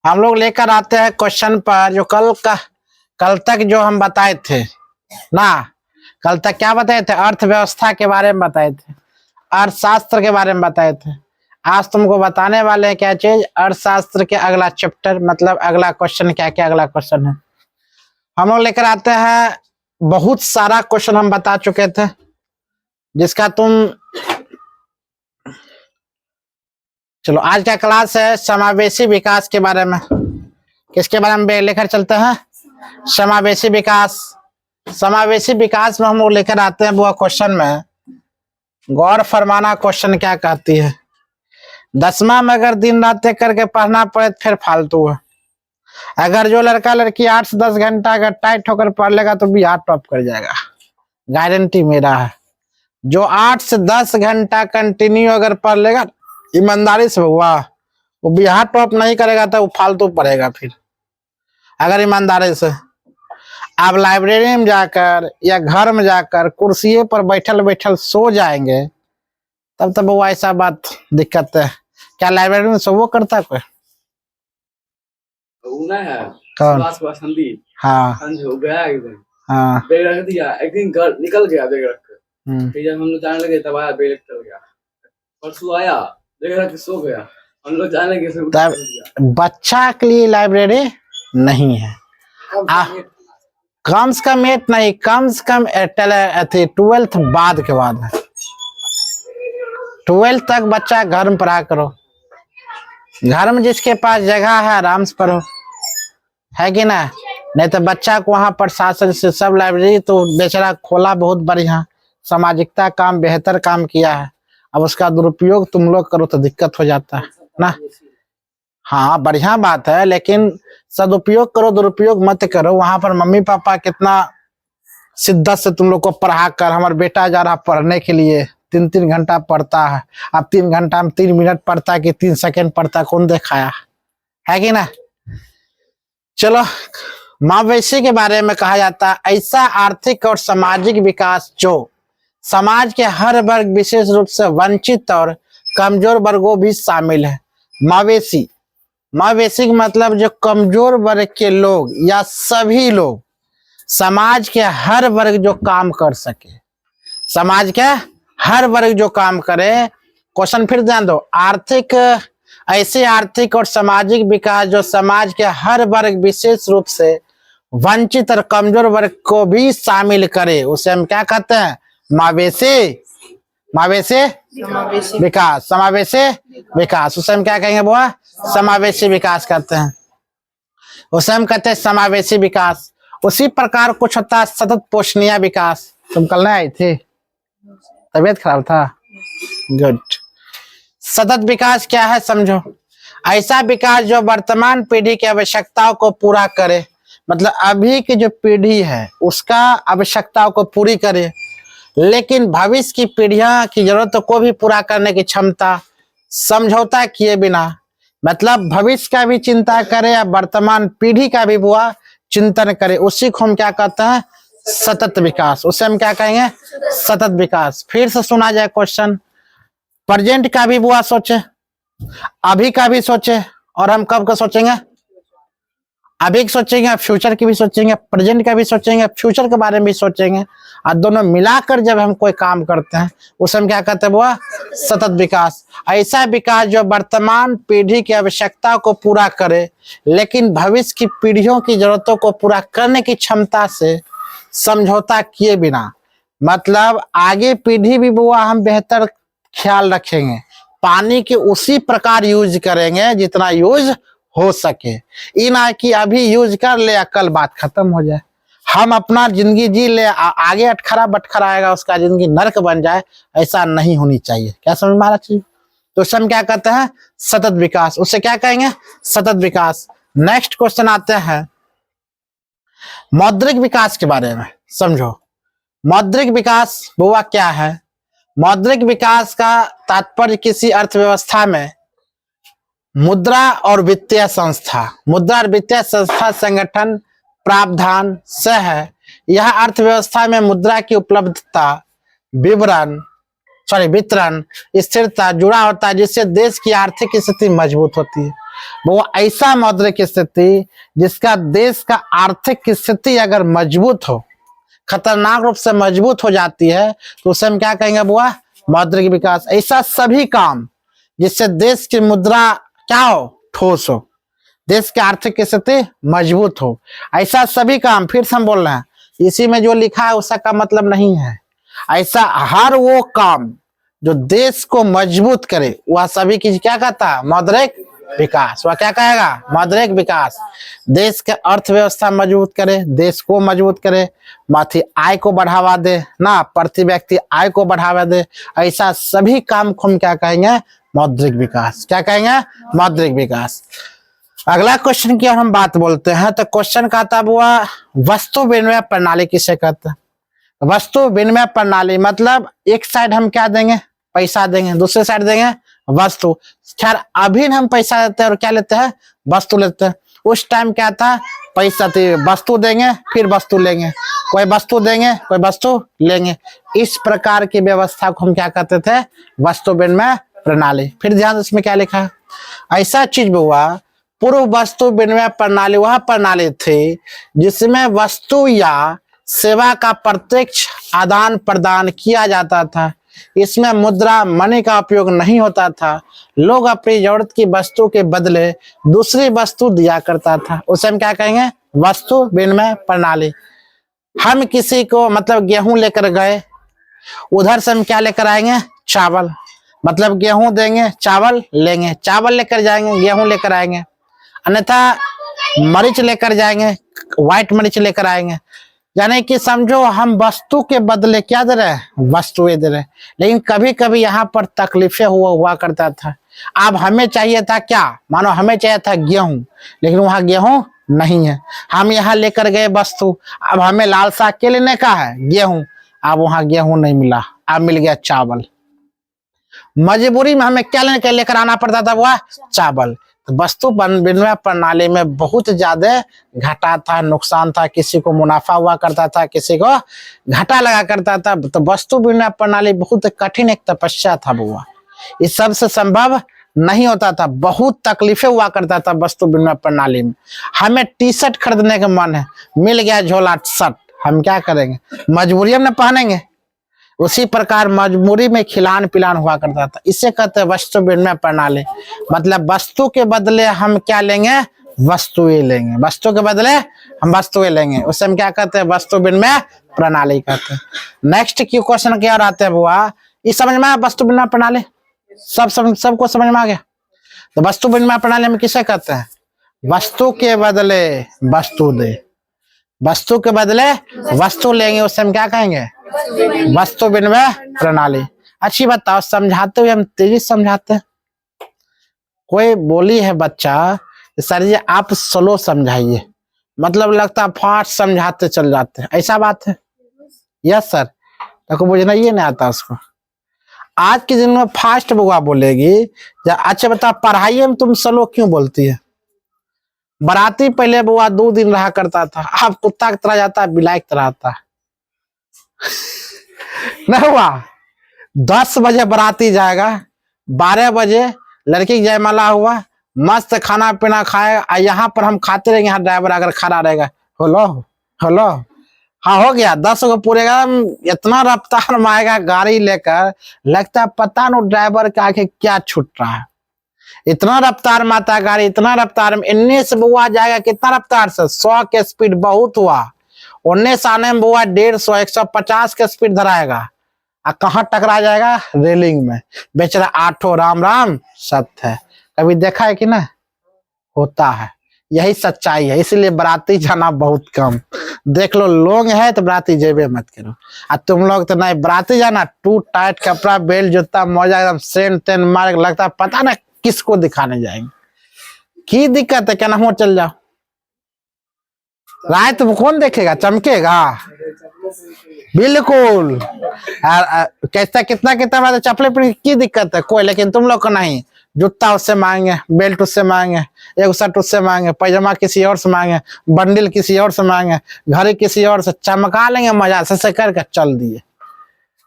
हम लोग लेकर आते हैं क्वेश्चन पर जो कल तक जो हम बताए थे ना। कल तक क्या बताए थे? अर्थव्यवस्था के बारे में बताए थे, अर्थशास्त्र के बारे में बताए थे। आज तुमको बताने वाले हैं क्या चीज? अर्थशास्त्र के अगला चैप्टर, मतलब अगला क्वेश्चन क्या क्या अगला क्वेश्चन है हम लोग लेकर आते हैं। बहुत सारा क्वेश्चन हम बता चुके थे जिसका तुम, चलो आज का क्लास है समावेशी विकास के बारे में। किसके बारे में लेकर चलते हैं? समावेशी विकास। समावेशी विकास में हम लोग लेकर आते हैं वो क्वेश्चन में गौर फरमाना क्वेश्चन क्या कहती है। 10वां में अगर दिन रात एक करके पढ़ना पड़े तो फिर फालतू है। अगर जो लड़का लड़की 8 से 10 घंटा अगर टाइट होकर पढ़ लेगा तो बिहार टॉप कर जाएगा, गारंटी मेरा है। जो 8 से 10 घंटा कंटिन्यू अगर पढ़ लेगा ईमानदारी से हुआ, वो बिहार टॉप नहीं करेगा तो वो फालतू पढ़ेगा। फिर अगर ईमानदारी से आप लाइब्रेरी में जाकर या घर में जाकर कुर्सी पर बैठल बैठल सो जाएंगे तब तब वो ऐसा बात दिक्कत है। क्या लाइब्रेरी में सो वो करता कोई? है कौन? संदीप। हाँ हो गया एकदम। हाँ बैग रख दिया, एक दिन घर निकल गया बैग रख कर। फिर जब हम लोग जाने लगे तब आया, बैग चल गया। परसों आया, बैग रख के सो गया। हम लोग जाने लगे फिर तब बच्चा के लिए लाइब्रेरी नहीं है। कम से कम 8 नहीं, कम से कम 12th बाद के बाद है। 12th तक बच्चा घर में पढ़ा करो। घर में जिसके पास जगह है आराम से पढ़ो, है कि ना? नहीं तो बच्चा को वहां प्रशासन से सब लाइब्रेरी तो बेचारा खोला, बहुत बढ़िया सामाजिकता काम बेहतर काम किया है। अब उसका दुरुपयोग तुम लोग करो तो दिक्कत हो जाता है ना। हाँ बढ़िया बात है, लेकिन सदुपयोग करो, दुरुपयोग मत करो। वहां पर मम्मी पापा कितना शिद्दत से तुम लोग को पढ़ा कर, हमारा बेटा जा रहा पढ़ने के लिए 3-3 घंटा पढ़ता है। अब 3 घंटा में 3 मिनट पढ़ता है कि 3 सेकंड पढ़ता, कौन दिखाया है कि ना? चलो, समावेशी के बारे में कहा जाता है ऐसा आर्थिक और सामाजिक विकास जो समाज के हर वर्ग, विशेष रूप से वंचित और कमजोर वर्गों भी शामिल है। मवेशी, मवेशी का मतलब जो कमजोर वर्ग के लोग या सभी लोग, समाज के हर वर्ग जो काम कर सके, समाज के हर वर्ग जो काम करे। क्वेश्चन फिर ध्यान दो, आर्थिक, ऐसे आर्थिक और सामाजिक विकास जो समाज के हर वर्ग, विशेष रूप से वंचित और कमजोर वर्ग को भी शामिल करे, उसे हम क्या कहते हैं? मवेशी। मवेशी विकास, समावेशी विकास, उसे हम क्या कहेंगे? बुआ समावेशी विकास कहते हैं, उसे हम कहते हैं समावेशी विकास। उसी प्रकार कुछ होता है सतत पोषणीय विकास। तुम कल नहीं आई थी, तबीयत खराब था? गुड। सतत विकास क्या है समझो, ऐसा विकास जो वर्तमान पीढ़ी की आवश्यकताओं को पूरा करे, मतलब अभी की जो पीढ़ी है उसका आवश्यकताओं को पूरी करे, लेकिन भविष्य की पीढ़ियां की जरूरतों को भी पूरा करने की क्षमता, समझौता किए बिना, मतलब भविष्य का भी चिंता करे या वर्तमान पीढ़ी का भी हुआ चिंतन करे, उसी को हम क्या कहते हैं? सतत विकास। उसे हम क्या कहेंगे? सतत विकास। फिर से सुना जाए क्वेश्चन, प्रेजेंट का भी बुआ सोचे, अभी का भी सोचे, और हम कब का सोचेंगे? अभी की सोचेंगे, फ्यूचर की भी सोचेंगे, प्रेजेंट का भी सोचेंगे, फ्यूचर के बारे में भी सोचेंगे, और दोनों मिलाकर जब हम कोई काम करते हैं उसे हम क्या कहते हैं? वो सतत विकास। ऐसा विकास जो वर्तमान पीढ़ी की आवश्यकता को पूरा करे, लेकिन भविष्य की पीढ़ियों की जरूरतों को पूरा करने की क्षमता से समझौता किए बिना, मतलब आगे पीढ़ी भी बुआ हम बेहतर ख्याल रखेंगे, पानी के उसी प्रकार यूज करेंगे जितना यूज हो सके। ये ना कि अभी यूज कर ले कल बात खत्म हो जाए, हम अपना जिंदगी जी ले, आगे अटखरा बटखरा आएगा उसका जिंदगी नर्क बन जाए, ऐसा नहीं होनी चाहिए। क्या समझ में आ रहा चीज? तो उसे हम क्या कहते हैं? सतत विकास। उसे क्या कहेंगे? सतत विकास। नेक्स्ट क्वेश्चन आते हैं मौद्रिक विकास के बारे में। समझो मौद्रिक विकास बुआ क्या है? मौद्रिक विकास का तात्पर्य किसी अर्थव्यवस्था में मुद्रा और वित्तीय संस्था, मुद्रा और वित्तीय संस्था संगठन प्रावधान से है। यह अर्थव्यवस्था में मुद्रा की उपलब्धता, वितरण स्थिरता जुड़ा होता है, जिससे देश की आर्थिक स्थिति मजबूत होती है। वो ऐसा मौद्रिक स्थिति जिसका देश का आर्थिक स्थिति अगर मजबूत हो, खतरनाक रूप से मजबूत हो जाती है, तो उसे हम क्या कहेंगे बुआ? मौद्रिक विकास। ऐसा सभी काम जिससे देश की मुद्रा क्या हो? ठोस हो, देश की आर्थिक स्थिति मजबूत हो, ऐसा सभी काम। फिर से हम बोल रहे हैं, इसी में जो लिखा है उसका मतलब नहीं है। ऐसा हर वो काम जो देश को मजबूत करे, वह सभी की क्या कहता है? मौद्रिक विकास। वह क्या कहेगा? मौद्रिक विकास। देश के अर्थव्यवस्था मजबूत करे, देश को मजबूत करे, माथी आय को बढ़ावा दे ना, प्रति व्यक्ति आय को बढ़ावा दे, ऐसा सभी काम को हम क्या कहेंगे? मौद्रिक विकास। क्या कहेंगे? मौद्रिक विकास। अगला क्वेश्चन की हम बात बोलते हैं तो क्वेश्चन कहता हुआ वस्तु विनिमय प्रणाली किसे कहते हैं? वस्तु विनिमय प्रणाली मतलब एक साइड हम क्या देंगे? पैसा देंगे, दूसरे साइड देंगे वस्तु। खैर अभी हम पैसा देते हैं और क्या लेते हैं? वस्तु लेते हैं। उस टाइम क्या था? पैसा थी, वस्तु देंगे फिर वस्तु लेंगे, कोई वस्तु देंगे कोई वस्तु लेंगे। इस प्रकार की व्यवस्था को हम क्या कहते थे? वस्तु विनिमय प्रणाली। फिर ध्यान, इसमें क्या लिखा है? ऐसा चीज हुआ, पूर्व वस्तु विनिमय प्रणाली वह प्रणाली थी जिसमें वस्तु या सेवा का प्रत्यक्ष आदान प्रदान किया जाता था। इसमें मुद्रा मनी का उपयोग नहीं होता था। लोग अपनी जरूरत की वस्तु के बदले दूसरी वस्तु दिया करता था। उसे हम क्या कहेंगे? वस्तु विनिमय प्रणाली। हम किसी को मतलब गेहूं लेकर गए, उधर से हम क्या लेकर आएंगे? चावल। मतलब गेहूं देंगे चावल लेंगे, चावल लेकर जाएंगे गेहूं लेकर आएंगे। अन्यथा मरीच लेकर जाएंगे, व्हाइट मरीच लेकर आएंगे। यानी कि समझो हम वस्तु के बदले क्या दे रहे हैं? वस्तुएं दे रहे हैं। लेकिन कभी कभी यहाँ पर तकलीफें हुआ करता था। अब हमें चाहिए था क्या? मानो हमें चाहिए था गेहूं, लेकिन वहां गेहूं नहीं है। हम यहाँ लेकर गए वस्तु, अब हमें लाल साग के लेने का है गेहूं, अब वहां गेहूं नहीं मिला, अब मिल गया चावल। मजबूरी में हमें क्या लेकर आना पड़ता था? वह चावल। वस्तु विनिमय प्रणाली में बहुत ज्यादा घाटा था, नुकसान था, किसी को मुनाफा हुआ करता था, किसी को घाटा लगा करता था। तो वस्तु विनिमय प्रणाली बहुत कठिन एक तपस्या था बुआ, इस सबसे संभव नहीं होता था, बहुत तकलीफें हुआ करता था वस्तु विनिमय प्रणाली में। हमें टी शर्ट खरीदने का मन है, मिल गया झोला शर्ट, हम क्या करेंगे? मजबूरी में पहनेंगे। उसी प्रकार मजबूरी में खिलान पिलान हुआ करता था। इसे कहते हैं वस्तु विनिमय प्रणाली। मतलब वस्तु के बदले हम क्या लेंगे? वस्तुएं लेंगे। वस्तु के बदले हम वस्तुएं लेंगे, उसे हम क्या कहते हैं? वस्तु विनिमय प्रणाली कहते हैं। नेक्स्ट की क्वेश्चन क्या रहते हैं बुआ? इस समझ में आया वस्तु विनिमय प्रणाली? सबको समझ में आ गया? तो वस्तु विनिमय प्रणाली में किसे कहते हैं? वस्तु के बदले वस्तु दे, वस्तु के बदले वस्तु लेंगे, उसे हम क्या कहेंगे? वस्तु विनिमय प्रणाली। अच्छी बताओ, समझाते हुए हम तेजी समझाते हैं। कोई बोली है बच्चा, सर जी आप स्लो समझाइए, मतलब लगता है फास्ट समझाते चल जाते हैं, ऐसा बात है? Yes sir. तो बुझना ये नहीं आता उसको। आज के दिन में फास्ट बुआ बोलेगी। अच्छा बता, पढ़ाई में तुम स्लो क्यों बोलती है? बराती पहले बुआ 2 दिन रहा करता था, अब कुत्ता की तरह जाता है, बिलाई की तरह आता है। नहीं हुआ? 10 बजे बराती जाएगा, 12 बजे लड़की की जयमाला हुआ, मस्त खाना पीना खाएगा। यहाँ पर हम खाते रहेंगे, यहाँ ड्राइवर अगर खड़ा रहेगा, हेलो हेलो, हाँ हो गया 10 को पूरेगा। इतना रफ्तार में आएगा गाड़ी लेकर, लगता है पता नहीं ड्राइवर के आगे क्या छूट रहा है। इतना रफ्तार में आता है गाड़ी, इतना रफ्तार में। इन्ने से बुआ जाएगा कितना रफ्तार से? 100 के स्पीड बहुत हुआ। 19 आने में बुआ 150 150 के स्पीड धराएगा, और कहाँ टकरा जाएगा? रेलिंग में। बेचारा आठो राम राम सत्य है। कभी देखा है कि ना? होता है, यही सच्चाई है। इसलिए बराती जाना बहुत कम। देख लो लोग है तो बराती जेबे मत करो। और तुम लोग तो नहीं, बराती जाना टू टाइट कपड़ा, बेल्ट, जूता, मोजा, एकदम सेन तेन मार, लगता है पता ना किसको दिखाने जाएंगे। की दिक्कत है? क्या नाम हो, चल जाओ। राय तुम कौन देखेगा? चमकेगा बिल्कुल। कैसा कितना कितना चपले पर की दिक्कत है? कोई, लेकिन तुम लोग को नहीं। जूता उससे मांगे, बेल्ट उससे मांगे, एक शर्ट उससे मांगे, पैजामा किसी और से मांगे, बंडल किसी और से मांगे, घड़ी किसी और से, चमका लेंगे मजा से करके चल दिए।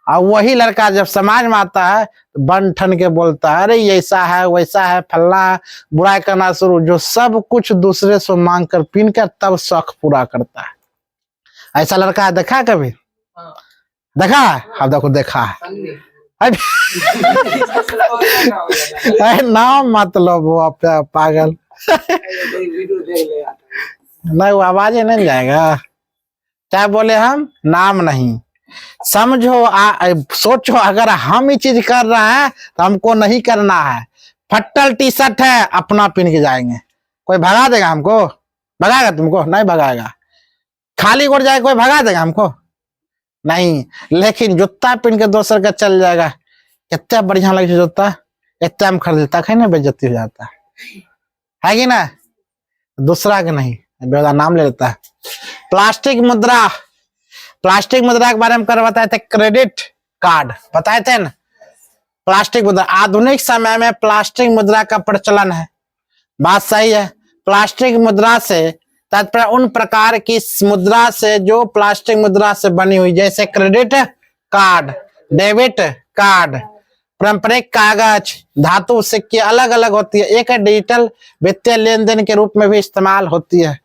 और वही लड़का जब समाज में आता है तो बन ठन के बोलता है, अरे ये ऐसा है वैसा है फलना है, बुराई करना शुरू, जो सब कुछ दूसरे से मांग कर पीन कर तब शौक पूरा करता है। ऐसा लड़का है देखा कभी? देखा है? अब देखो देखा है। नाम मतलब वो आप पागल नहीं, वो आवाज नहीं जाएगा। क्या बोले हम? नाम नहीं समझो, सोचो अगर हम ये चीज कर रहे हैं तो हमको नहीं करना है। फट्टल टी शर्ट है अपना पहन के जाएंगे, कोई भगा देगा हमको? भगाएगा तुमको? नहीं भगाएगा। खाली गोड़ जाए कोई भगा देगा हमको? नहीं। लेकिन जूता पहन के दोसर का चल जाएगा, कितना बढ़िया लगे जूता, इतना हम खरीदता है ना, बेइज्जती हो जाता है कि ना? दूसरा के नहीं, बेवदा नाम ले लेता है। प्लास्टिक मुद्रा, प्लास्टिक मुद्रा के बारे में कर बताए थे, क्रेडिट कार्ड बताए थे ना। प्लास्टिक मुद्रा, आधुनिक समय में प्लास्टिक मुद्रा का प्रचलन है, बात सही है। प्लास्टिक मुद्रा से तात्पर्य उन प्रकार की मुद्रा से जो प्लास्टिक मुद्रा से बनी हुई, जैसे क्रेडिट कार्ड, डेबिट कार्ड, पारंपरिक कागज, धातु, सिक्के अलग अलग होती है, एक डिजिटल वित्तीय लेन देन के रूप में भी इस्तेमाल होती है।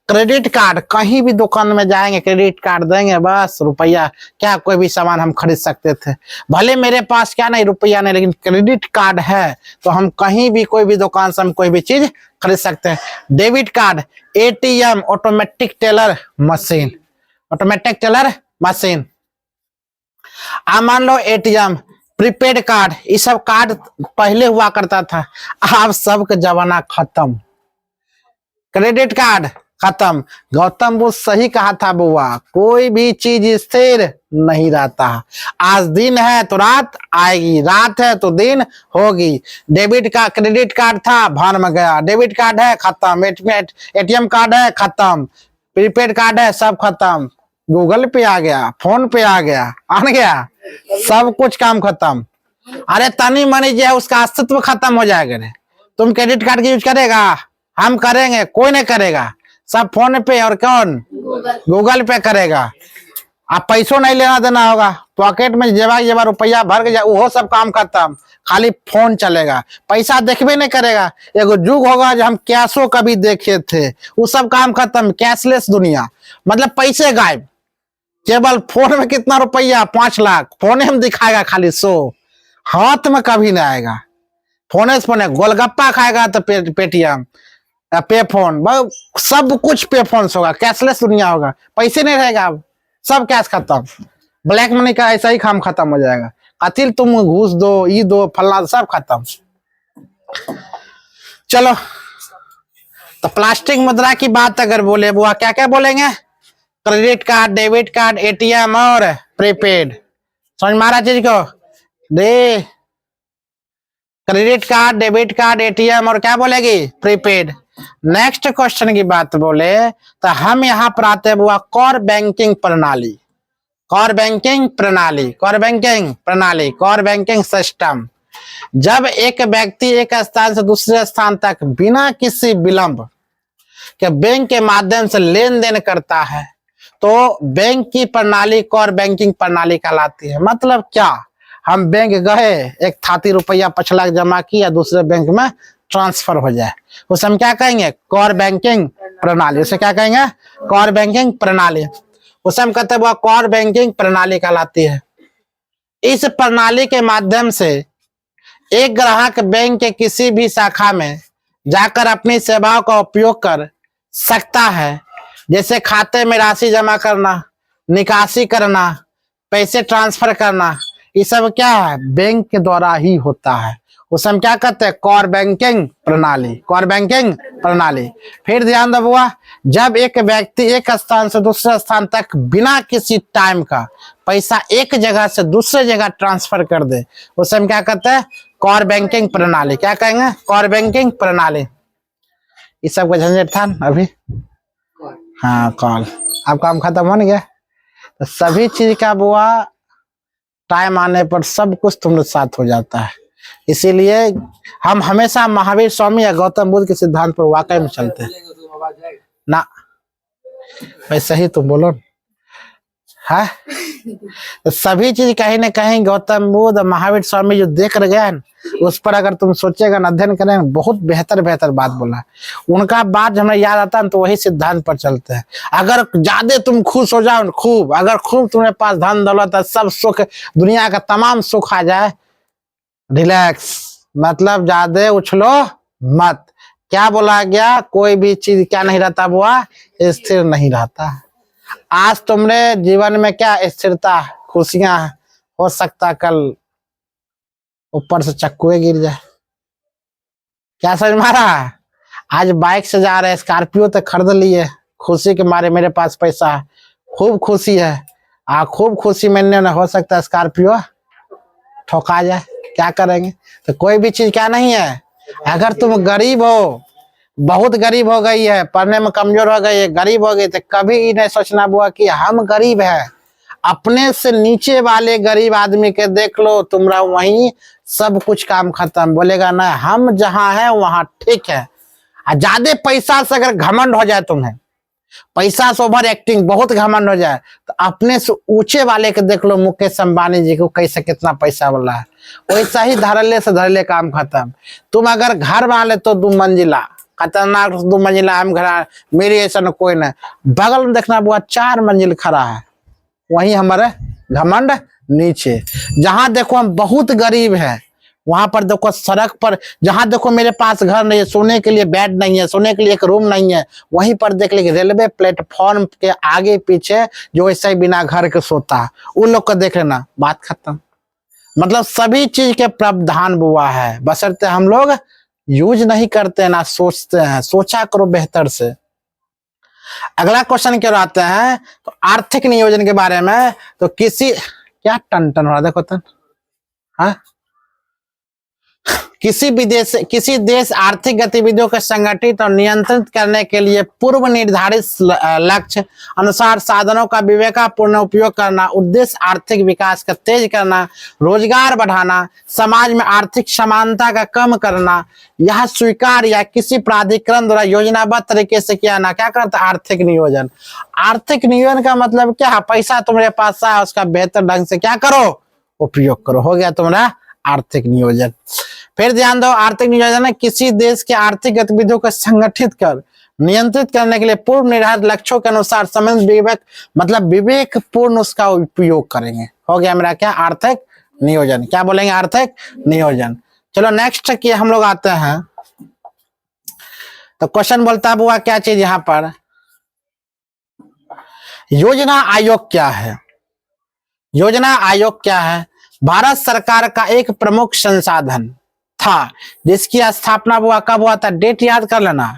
क्रेडिट कार्ड, कहीं भी दुकान में जाएंगे क्रेडिट कार्ड देंगे, बस रुपया क्या कोई भी सामान हम खरीद सकते थे। भले मेरे पास क्या नहीं रुपया नहीं, लेकिन क्रेडिट कार्ड है तो हम कहीं भी कोई भी दुकान से हम कोई भी चीज खरीद सकते हैं। Debit card, ATM, automatic teller machine, automatic teller machine. आप मान लो एटीएम, प्रीपेड कार्ड, ये सब कार्ड पहले हुआ करता था, अब सबका जमाना खत्म। क्रेडिट कार्ड खत्म। गौतम बुद्ध सही कहा था बुआ, कोई भी चीज स्थिर नहीं रहता। आज दिन है तो रात आएगी, रात है तो दिन होगी। डेबिट का क्रेडिट कार्ड था भान में गया, डेबिट कार्ड है खत्म, एटीएम कार्ड है खत्म, प्रीपेड कार्ड है सब खत्म, गूगल पे आ गया, फोन पे आ गया, आन गया, सब कुछ काम खत्म। अरे तनी मनी जो है उसका अस्तित्व खत्म हो जाएगा। रे तुम क्रेडिट कार्ड की यूज करेगा? हम करेंगे? कोई नहीं करेगा, सब फोन पे और कौन गूगल पे करेगा। आप पैसों नहीं लेना देना होगा, पॉकेट में जेबा रुपया भर के वो सब काम खत्म, खाली फोन चलेगा, पैसा देखबे नहीं करेगा। एगो जुग होगा जो हम कैशों कभी देखे थे, वो सब काम खत्म, कैशलेस दुनिया, मतलब पैसे गायब। केवल फोन में कितना रुपया? 5 लाख, फोन में दिखाएगा खाली 100, हाथ में कभी नहीं आएगा। फोन से फोन, गोलगप्पा खाएगा तो पेटीएम, पे फोन, सब कुछ पे फोन होगा, कैशलेस दुनिया होगा, पैसे नहीं रहेगा, अब सब कैश खत्म। ब्लैक मनी का ऐसा ही काम खत्म हो जाएगा, अतिल तुम घूस दो, ई दो, फलना, सब खत्म। चलो, तो प्लास्टिक मुद्रा की बात अगर बोले बुआ, क्या क्या बोलेंगे? Credit card, debit card, ATM और प्रीपेड। समझ मारा चीज को? दे credit card, debit card, ATM और क्या बोलेगी? प्रीपेड। नेक्स्ट क्वेश्चन की बात बोले तो हम यहाँ पर आते हैं बुआ कोर बैंकिंग प्रणाली, कोर बैंकिंग प्रणाली, कोर बैंकिंग प्रणाली, कोर बैंकिंग सिस्टम। जब एक व्यक्ति एक स्थान से दूसरे स्थान तक बिना किसी विलंब के बैंक के माध्यम से लेन देन करता है तो बैंक की प्रणाली कोर बैंकिंग प्रणाली कहलाती है। मतलब क्या? हम बैंक गए, एक थाती रुपया 5 लाख जमा किया, दूसरे बैंक में ट्रांसफर हो जाए, उसे हम क्या कहेंगे? कोर बैंकिंग प्रणाली। उसे क्या कहेंगे? कोर बैंकिंग प्रणाली। उसे हम कहते हैं वो कोर बैंकिंग प्रणाली कहलाती है। इस प्रणाली के माध्यम से एक ग्राहक बैंक के किसी भी शाखा में जाकर अपनी सेवाओं का उपयोग कर सकता है, जैसे खाते में राशि जमा करना, निकासी करना, पैसे ट्रांसफर करना, ये सब क्या है? बैंक के द्वारा ही होता है। उसे हम क्या कहते हैं? कोर बैंकिंग प्रणाली, कोर बैंकिंग प्रणाली। फिर ध्यान दो बुआ, जब एक व्यक्ति एक स्थान से दूसरे स्थान तक बिना किसी टाइम का पैसा एक जगह से दूसरे जगह ट्रांसफर कर दे, उसे हम क्या कहते हैं? कोर बैंकिंग प्रणाली। क्या कहेंगे? कोर बैंकिंग प्रणाली। इस सब का झंझट था अभी। हाँ, कॉल अब काम खत्म हो गया। तो सभी चीज का बुआ टाइम आने पर सब कुछ तुम्हारे साथ हो जाता है। इसीलिए हम हमेशा महावीर स्वामी या गौतम बुद्ध के सिद्धांत पर वाकई में चलते हैं ना। वैसे ही तुम बोलो है। तो सभी चीज कहीं ना कहीं गौतम बुद्ध महावीर स्वामी जो देख रहे हैं उस पर अगर तुम सोचेगा अध्ययन करें, बहुत बेहतर बेहतर बात बोला। उनका बात हमें याद आता है तो वही सिद्धांत पर चलते हैं। अगर ज्यादा तुम खुश हो जाओ खूब, अगर खूब तुम्हारे पास धन दौलत है, सब सुख दुनिया का तमाम सुख आ जाए, रिलैक्स, मतलब ज्यादा उछलो मत। क्या बोला गया, कोई भी चीज क्या नहीं रहता बुआ, स्थिर नहीं रहता। आज तुमने जीवन में क्या स्थिरता खुशियां, हो सकता कल ऊपर से चक्कुए गिर जाए। क्या समझ मारा। आज बाइक से जा रहे, स्कॉर्पियो तो खरीद लिए खुशी के मारे, मेरे पास पैसा है, खूब खुशी है। खूब खुशी मिलने में हो सकता है स्कॉर्पियो ठोका जाए, क्या करेंगे। तो कोई भी चीज क्या नहीं है। अगर तुम गरीब हो, बहुत गरीब हो गई है, पढ़ने में कमजोर हो गई है, गरीब हो गई, तो कभी ये नहीं सोचना बुआ कि हम गरीब है। अपने से नीचे वाले गरीब आदमी के देख लो, तुम्हारा वहीं सब कुछ काम खत्म। बोलेगा ना हम जहां है वहां ठीक है। ज्यादा पैसा से अगर घमंड हो जाए तुम्हें, पैसा से ओवर एक्टिंग बहुत घमंड हो जाए, तो अपने से ऊंचे वाले के देख लो, मुकेश अंबानी जी को कैसे कितना पैसा वाला है, वैसा ही धड़ल्ले से धड़ल्ले काम खत्म। तुम अगर घर बना ले तो 2 मंजिला खतरनाक 2 मंजिला हम घर, मेरी ऐसा न कोई नहीं, बगल में देखना बुआ 4 मंजिल खड़ा है, वही हमारे घमंड नीचे। जहां देखो हम बहुत गरीब हैं, वहां पर देखो सड़क पर, जहां देखो मेरे पास घर नहीं है, सोने के लिए बेड नहीं है, सोने के लिए एक रूम नहीं है, वहीं पर देख लीजिए रेलवे प्लेटफॉर्म के आगे पीछे जो ऐसे ही बिना घर के सोता है, उन लोग को देख लेना, बात खत्म। मतलब सभी चीज के प्रावधान बुआ है, बशर्ते हम लोग यूज नहीं करते ना सोचते हैं। सोचा करो बेहतर से। अगला क्वेश्चन क्यों आते हैं तो आर्थिक नियोजन के बारे में। तो किसी क्या टन टन हो रहा देखो तन, हाँ, किसी देश आर्थिक गतिविधियों को संगठित और नियंत्रित करने के लिए पूर्व निर्धारित लक्ष्य अनुसार साधनों का विवेकपूर्ण उपयोग करना, उद्देश्य आर्थिक विकास का तेज करना, रोजगार बढ़ाना, समाज में आर्थिक समानता का कम करना, यह स्वीकार या किसी प्राधिकरण द्वारा योजनाबद्ध तरीके से किया ना, क्या करता आर्थिक नियोजन। आर्थिक नियोजन का मतलब क्या है, पैसा तुम्हारे पास है उसका बेहतर ढंग से क्या करो, उपयोग करो, हो गया तुम्हारा आर्थिक नियोजन। फिर ध्यान दो, आर्थिक नियोजन है किसी देश के आर्थिक गतिविधियों को संगठित कर नियंत्रित करने के लिए पूर्व निर्धारित लक्ष्यों के अनुसार समय विवेक, मतलब विवेक पूर्ण उसका उपयोग करेंगे। हो गया मेरा क्या आर्थिक नियोजन। क्या बोलेंगे आर्थिक नियोजन। चलो नेक्स्ट की हम लोग आते हैं। तो क्वेश्चन बोलता हुआ क्या चीज यहां पर, योजना आयोग क्या है। योजना आयोग क्या है, भारत सरकार का एक प्रमुख संसाधन था जिसकी स्थापना हुआ कब हुआ था, डेट याद कर लेना,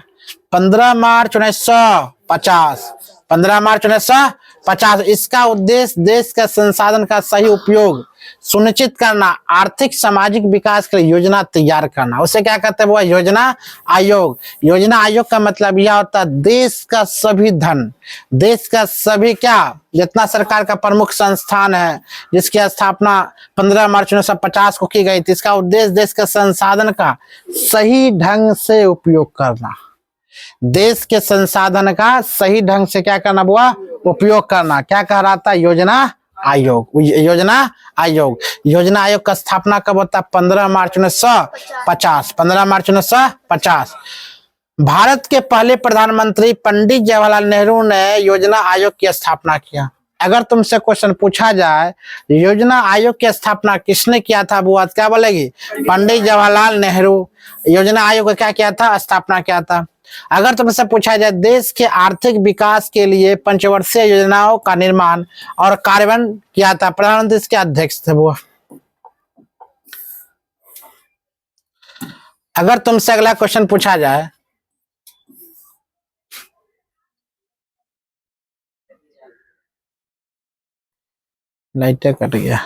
15 मार्च 1950। 15 मार्च 1950। इसका उद्देश्य देश के संसाधन का सही उपयोग सुनिश्चित करना, आर्थिक सामाजिक विकास के लिए योजना तैयार करना, उसे क्या कहते हैं वो योजना आयोग। योजना आयोग का मतलब यह होता है देश का सभी धन, देश का सभी क्या जितना सरकार का प्रमुख संस्थान है जिसकी स्थापना 15 मार्च 1950 को की गई थी, इसका उद्देश्य देश के संसाधन का सही ढंग से उपयोग करना, देश के संसाधन का सही ढंग से क्या करना हुआ उपयोग करना। क्या कह रहा था योजना आयोग। योजना आयोग, योजना आयोग का स्थापना कब होता है, 15 मार्च 1950। 15 मार्च 1950। भारत के पहले प्रधानमंत्री पंडित जवाहरलाल नेहरू ने योजना आयोग की स्थापना किया। अगर तुमसे क्वेश्चन पूछा जाए योजना आयोग की स्थापना किसने किया था, वो क्या बोलेगी, पंडित जवाहरलाल नेहरू योजना आयोग का क्या किया था, स्थापना किया था। अगर तुमसे पूछा जाए देश के आर्थिक विकास के लिए पंचवर्षीय योजनाओं का निर्माण और कार्यान्वयन किया था, प्रधानमंत्री इसके अध्यक्ष थे वो। अगर तुमसे अगला क्वेश्चन पूछा जाए, लाइट कट गया।